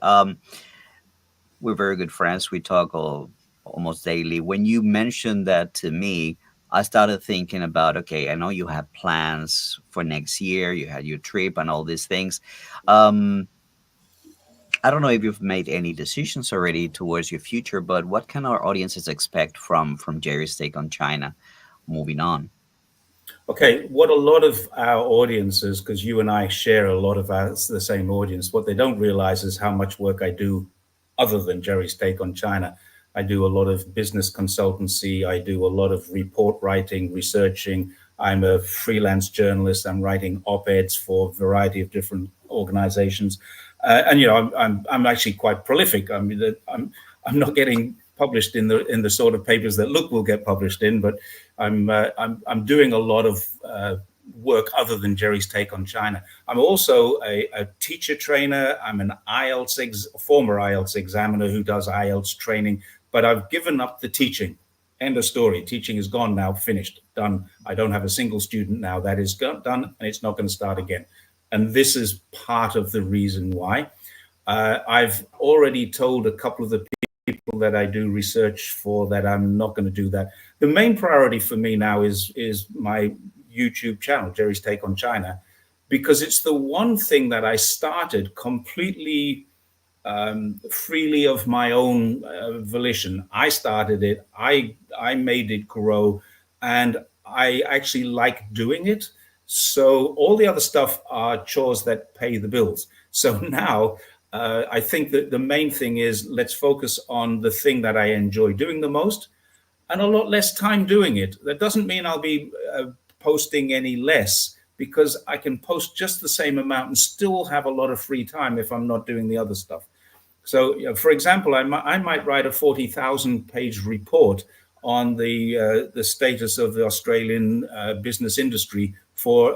We're very good friends. We talk almost daily. When you mentioned that to me, I started thinking about, okay, I know you have plans for next year. You had your trip and all these things. I don't know if you've made any decisions already towards your future, but what can our audiences expect from Jerry's take on China? moving on. Okay, what a lot of our audiences, because you and I share a lot of the same audience, what they don't realize is how much work I do other than Jerry's Take on China. I do a lot of business consultancy. I do a lot of report writing, researching. I'm a freelance journalist. I'm writing op-eds for a variety of different organizations. And you know, I'm actually quite prolific. I mean, I'm not getting published in the sort of papers that Look will get published in, but I'm doing a lot of work other than Jerry's Take on China. I'm also a teacher trainer. I'm an former IELTS examiner who does IELTS training, but I've given up the teaching. End of story. Teaching is gone now, finished, done. I don't have a single student now. That is done, and it's not going to start again. And this is part of the reason why. I've already told a couple of the people that I do research for that I'm not going to do that. The main priority for me now is my YouTube channel, Jerry's Take on China, because it's the one thing that I started completely freely of my own volition. I started it. I made it grow, and I actually like doing it. So all the other stuff are chores that pay the bills. So now I think that the main thing is let's focus on the thing that I enjoy doing the most, and a lot less time doing it. That doesn't mean I'll be posting any less, because I can post just the same amount and still have a lot of free time if I'm not doing the other stuff. So, you know, for example, I might write a 40,000 page report on the status of the Australian business industry for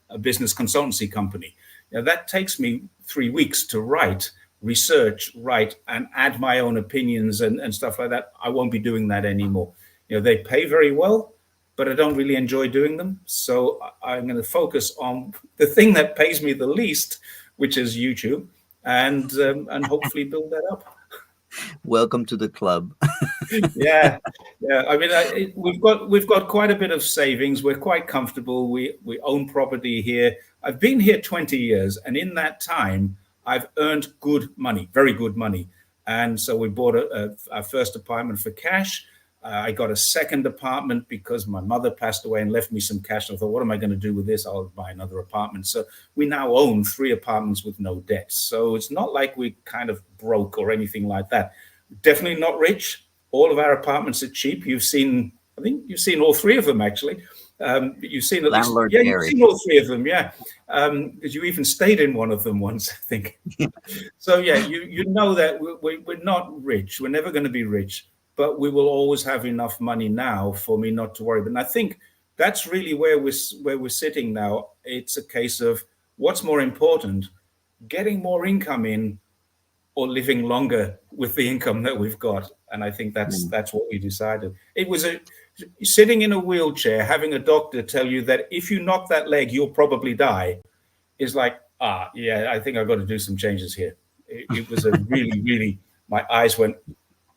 a business consultancy company. Now, that takes me 3 weeks to write, research, write, and add my own opinions and stuff like that. I won't be doing that anymore. You know, they pay very well, but I don't really enjoy doing them. So I'm going to focus on the thing that pays me the least, which is YouTube, and hopefully build that up. Welcome to the club. Yeah, yeah. I mean, we've got quite a bit of savings. We're quite comfortable. We own property here. I've been here 20 years, and in that time, I've earned good money, very good money. And so we bought our first apartment for cash. I got a second apartment because my mother passed away and left me some cash. I thought, what am I going to do with this? I'll buy another apartment. So we now own 3 apartments with no debt. So it's not like we kind of broke or anything like that. Definitely not rich. All of our apartments are cheap. You've seen, I think you've seen all 3 of them actually. You've seen at least, Landlord yeah, you've Gary. seen all 3 of them, yeah. Because you even stayed in one of them once, I think. So yeah, you know that we're not rich. We're never going to be rich, but we will always have enough money now for me not to worry. But I think that's really where we're sitting now. It's a case of what's more important: getting more income in, or living longer with the income that we've got. And I think that's what we decided. It was sitting in a wheelchair, having a doctor tell you that if you knock that leg, you'll probably die, is like, yeah, I think I've got to do some changes here. It was a really, really, my eyes went,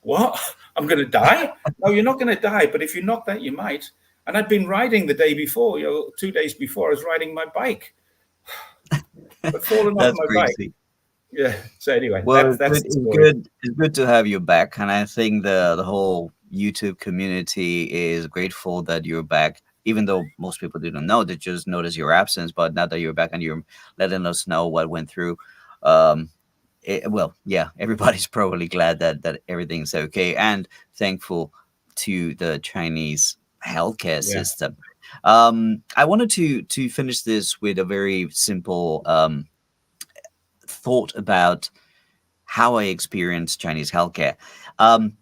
what? I'm going to die? No, you're not going to die. But if you knock that, you might. And I'd been riding the day before, 2 days before, I was riding my bike. I'd fallen off That's my bike. crazy. Yeah. So anyway, Well, that's it's the story. good. It's good to have you back, and I think the whole YouTube community is grateful that you're back. Even though most people didn't know, they just noticed your absence. But now that you're back and you're letting us know what went through, um, well, yeah, everybody's probably glad that everything's okay and thankful to the Chinese healthcare Yeah. system. I wanted to finish this with a very simple thought about how I experience Chinese healthcare. Um,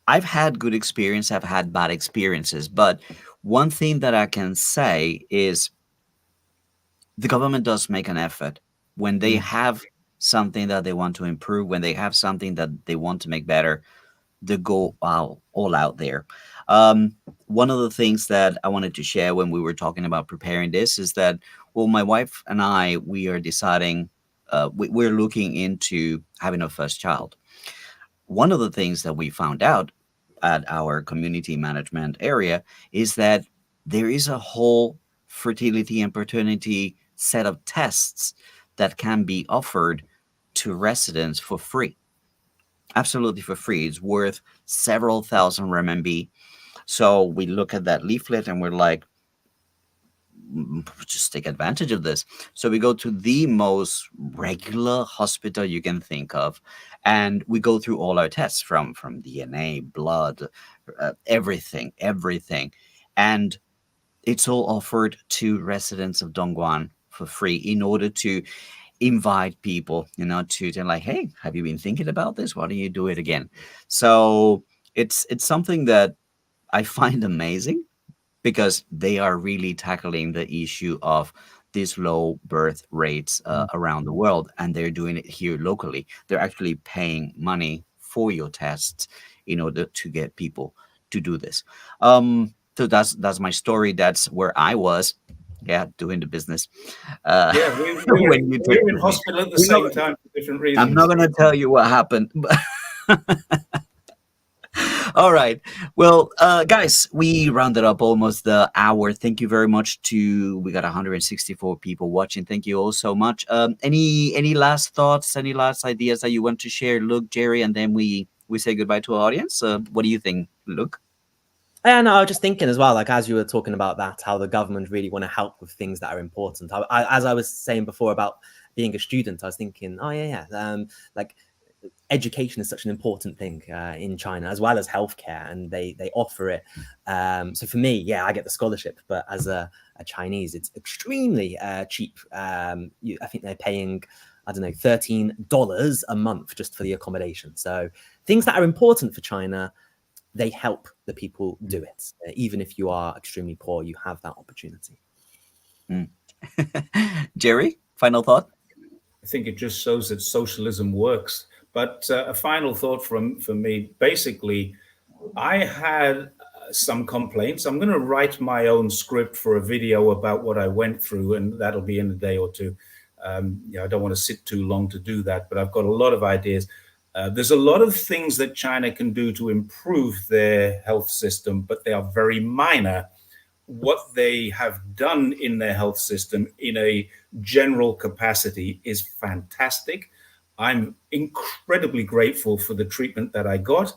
I've had good experience, I've had bad experiences, but one thing that I can say is the government does make an effort when they have something that they want to improve, when they have something that they want to make better, they go all out there. One of the things that I wanted to share when we were talking about preparing this is that, well, my wife and I, we are deciding, we're looking into having a first child. One of the things that we found out at our community management area is that there is a whole fertility and paternity set of tests that can be offered to residents for free, absolutely for free. It's worth several thousand renminbi. So we look at that leaflet and we're like, just take advantage of this. So we go to the most regular hospital you can think of, and we go through all our tests from DNA, blood, everything, and it's all offered to residents of Dongguan for free in order to invite people, to they're like, hey, have you been thinking about this? Why don't you do it again? So it's something that I find amazing because they are really tackling the issue of these low birth rates around the world, and they're doing it here locally. They're actually paying money for your tests in order to get people to do this. So that's my story. That's where I was, yeah, doing the business. Yeah, When you we're in texted me, hospital at the we're same not, time for different I'm not reasons. going to tell you what happened. All right. Well, guys, we rounded up almost the hour. Thank you very much to we got 164 people watching. Thank you all so much. Any last thoughts? Any last ideas that you want to share, Luke, Jerry, and then we say goodbye to our audience. What do you think, Luke? And I was just thinking as well, like as you were talking about that, how the government really want to help with things that are important. As I was saying before about being a student, I was thinking, oh yeah, like education is such an important thing in China, as well as healthcare, and they offer it. So for me, yeah, I get the scholarship, but as a Chinese, it's extremely cheap. I think they're paying, I don't know, $13 a month just for the accommodation. So things that are important for China, they help the people do it. Even if you are extremely poor, you have that opportunity. Mm. Jerry, final thought? I think it just shows that socialism works. But a final thought from me, basically, I had some complaints. I'm going to write my own script for a video about what I went through, and that'll be in a day or two. I don't want to sit too long to do that, but I've got a lot of ideas. There's a lot of things that China can do to improve their health system, but they are very minor. What they have done in their health system in a general capacity is fantastic. I'm incredibly grateful for the treatment that I got.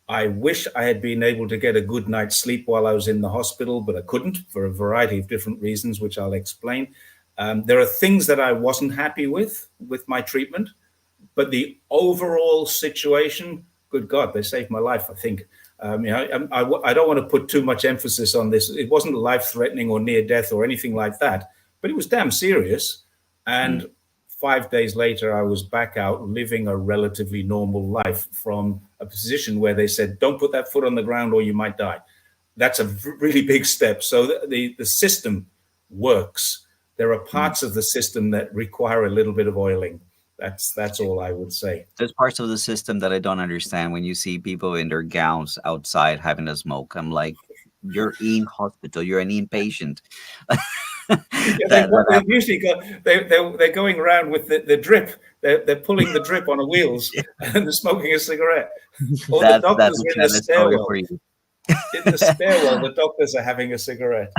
I wish I had been able to get a good night's sleep while I was in the hospital, but I couldn't for a variety of different reasons, which I'll explain. There are things that I wasn't happy with my treatment, but the overall situation, good God, they saved my life, I think. I don't want to put too much emphasis on this. It wasn't life-threatening or near death or anything like that, but it was damn serious. And 5 days later, I was back out living a relatively normal life from a position where they said, don't put that foot on the ground or you might die. That's a really big step. So the system works. There are parts of the system that require a little bit of oiling. That's all I would say. There's parts of the system that I don't understand. When you see people in their gowns outside having a smoke, I'm like, you're in hospital, you're an inpatient. Yeah, that they've usually got they're going around with the drip. They're pulling the drip on the wheels and they're smoking a cigarette. Or the that's doctors a are in the sad story for stairwell. you. In the stairwell, the doctors are having a cigarette.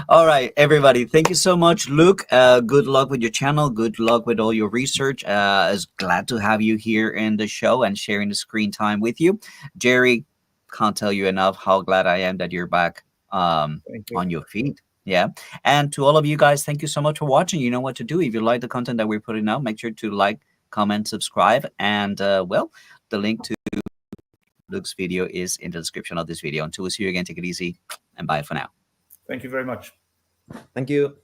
All right, everybody. Thank you so much, Luke. Good luck with your channel. Good luck with all your research. Is glad to have you here in the show and sharing the screen time with you. Jerry, can't tell you enough how glad I am that you're back Thank you. on your feet. Yeah. And to all of you guys, thank you so much for watching. You know what to do. If you like the content that we're putting out, make sure to like, comment, subscribe. And well, the link to Luke's video is in the description of this video. Until we see you again, take it easy and bye for now. Thank you very much. Thank you.